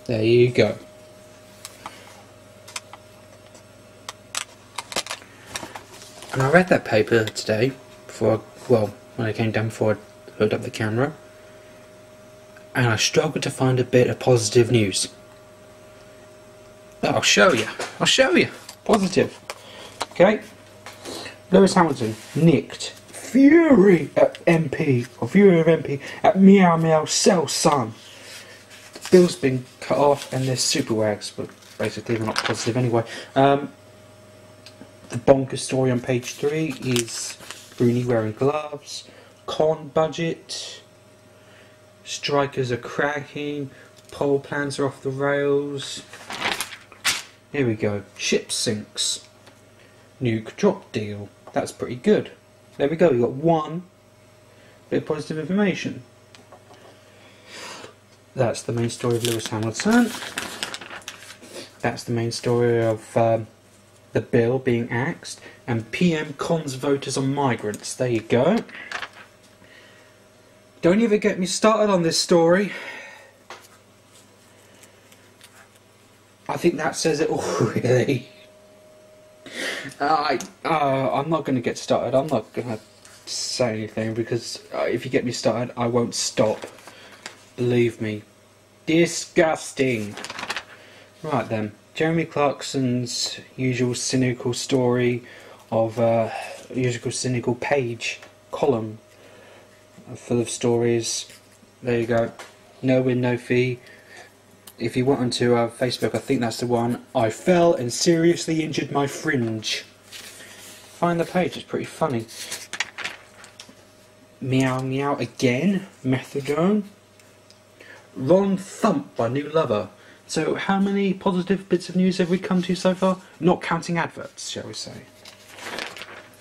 There you go. And I read that paper today before, well, when I came down before I hooked up the camera, and I struggled to find a bit of positive news. I'll show you. I'll show you. Positive. Okay. Lewis Hamilton nicked Fury at MP, or Fury of MP at Meow Meow Cell Sun. The bill's been cut off and there's super wags, but basically they're not positive anyway. The bonkers story on page 3 is Rooney wearing gloves, con budget, strikers are cracking, poll plans are off the rails. Here we go. Ship sinks. Nuke drop deal. That's pretty good. There we go. We've got one bit of positive information. That's the main story of Lewis Hamilton. That's the main story of the bill being axed. And PM cons voters on migrants. There you go. Don't even get me started on this story. I think that says it all, really. I'm not going to get started. I'm not going to say anything because if you get me started, I won't stop. Believe me. Disgusting. Right then. Jeremy Clarkson's usual cynical story of usual cynical page column full of stories. There you go. No win, no fee. If you want onto Facebook, I think that's the one. I fell and seriously injured my fringe. Find the page, it's pretty funny. Meow Meow again. Methadone. Ron thumped by new lover. So how many positive bits of news have we come to so far? Not counting adverts, shall we say.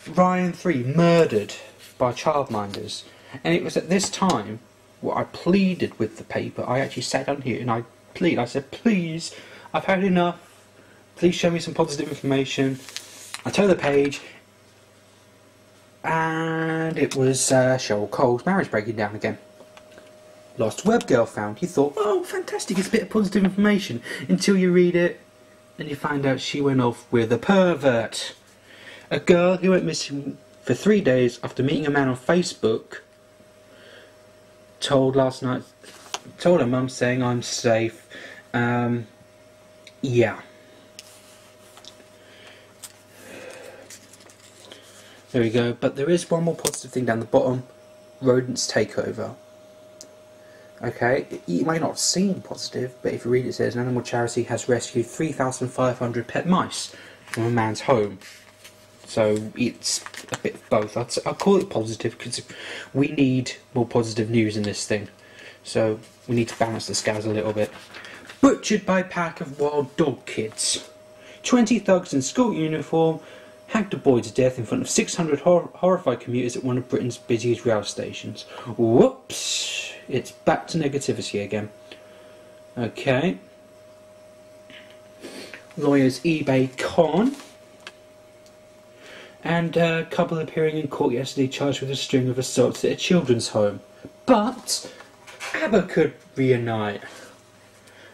Ryan 3 murdered by childminders. And it was at this time what I pleaded with the paper. I actually sat down here and I said, please, I've had enough, please show me some positive information. I turned the page and it was Cheryl Cole's marriage breaking down again. Lost web girl found. You thought, oh fantastic, it's a bit of positive information, until you read it and you find out she went off with a pervert. A girl who went missing for 3 days after meeting a man on Facebook told her mum saying I'm safe. Yeah. There we go. But there is one more positive thing down the bottom. Rodents takeover. Okay, you may not have seen positive, but if you read it, it says an animal charity has rescued 3,500 pet mice from a man's home. So it's a bit of both. I'll call it positive because we need more positive news in this thing. So we need to balance the scales a little bit. Butchered by pack of wild dog kids. 20 thugs in school uniform hacked a boy to death in front of 600 horrified commuters at one of Britain's busiest rail stations. Whoops! It's back to negativity again. Okay. Lawyers eBay con. And a couple appearing in court yesterday charged with a string of assaults at a children's home. But ABBA could reunite.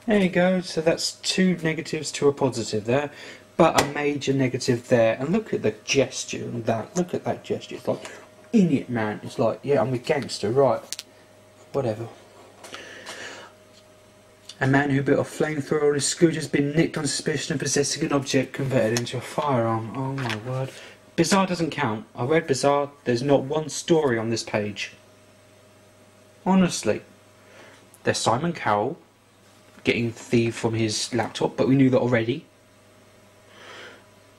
There you go, so that's 2 negatives to a positive there, but a major negative there. And look at the gesture and that, look at that gesture, it's like, in it man, it's like, yeah, I'm a gangster, right, whatever. A man who built a flamethrower on his scooter has been nicked on suspicion of possessing an object converted into a firearm. Oh my word. Bizarre doesn't count. I read Bizarre, there's not one story on this page. Honestly. There's Simon Cowell getting thieved from his laptop, but we knew that already.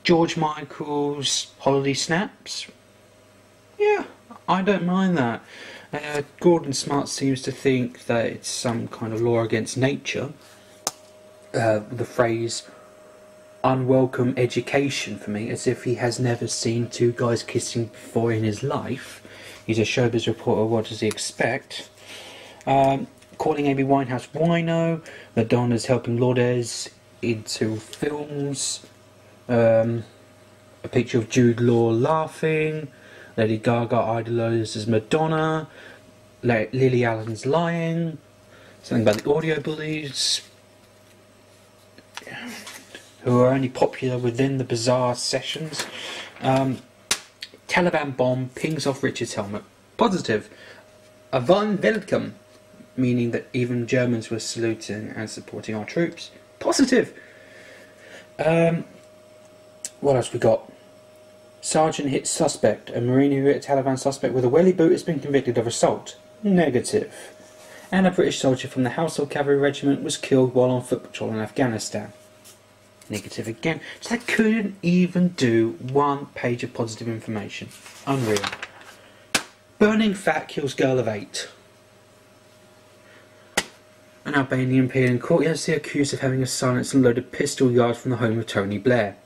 George Michael's holiday snaps. Yeah, I don't mind that. Gordon Smart seems to think that it's some kind of law against nature. The phrase unwelcome education for me, as if he has never seen 2 guys kissing before in his life. He's a showbiz reporter, what does he expect? Calling Amy Winehouse wino. Madonna's helping Lourdes into films. A picture of Jude Law laughing. Lady Gaga idolises Madonna. Lily Allen's lying. Something about the audio bullies. who are only popular within the bizarre sessions. Taliban bomb pings off Richard's helmet. Positive. Avon Welcome, meaning that even Germans were saluting and supporting our troops. Positive. What else we got? Sergeant hits suspect. A Marine who hit a Taliban suspect with a welly boot has been convicted of assault. Negative. And a British soldier from the Household Cavalry Regiment was killed while on foot patrol in Afghanistan. Negative again. So they couldn't even do one page of positive information. Unreal. Burning fat kills girl of 8. An Albanian peer in court yesterday accused of having a silenced and loaded pistol yards from the home of Tony Blair.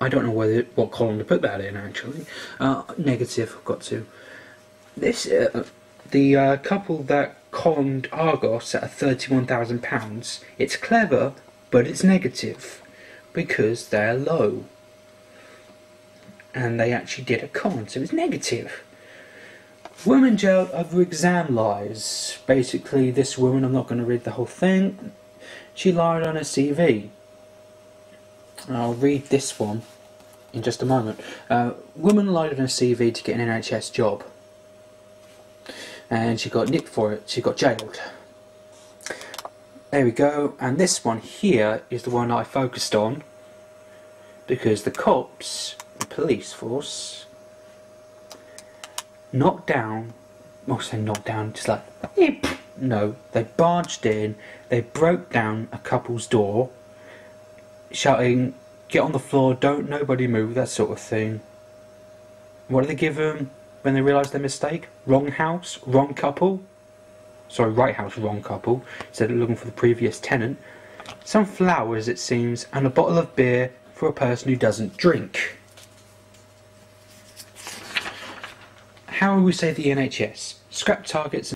I don't know what column to put that in, actually. Negative, I've got to. This, the couple that columned Argos at £31,000, it's clever, but it's negative, because they're low. And they actually did a con, so it's negative. Woman jailed over exam lies. Basically, this woman, I'm not going to read the whole thing, she lied on her CV. I'll read this one in just a moment. Woman lied on her CV to get an NHS job. And she got nicked for it. She got jailed. There we go. And this one here is the one I focused on, because the cops, the police force, knocked down, well, I say knocked down, just like, no, they barged in, they broke down a couple's door, shouting, "Get on the floor, don't nobody move," that sort of thing. What did they give them when they realised their mistake? Wrong house, wrong couple. Sorry, right house, wrong couple. Instead of looking for the previous tenant. Some flowers, it seems, and a bottle of beer for a person who doesn't drink. How will we save the NHS? Scrap targets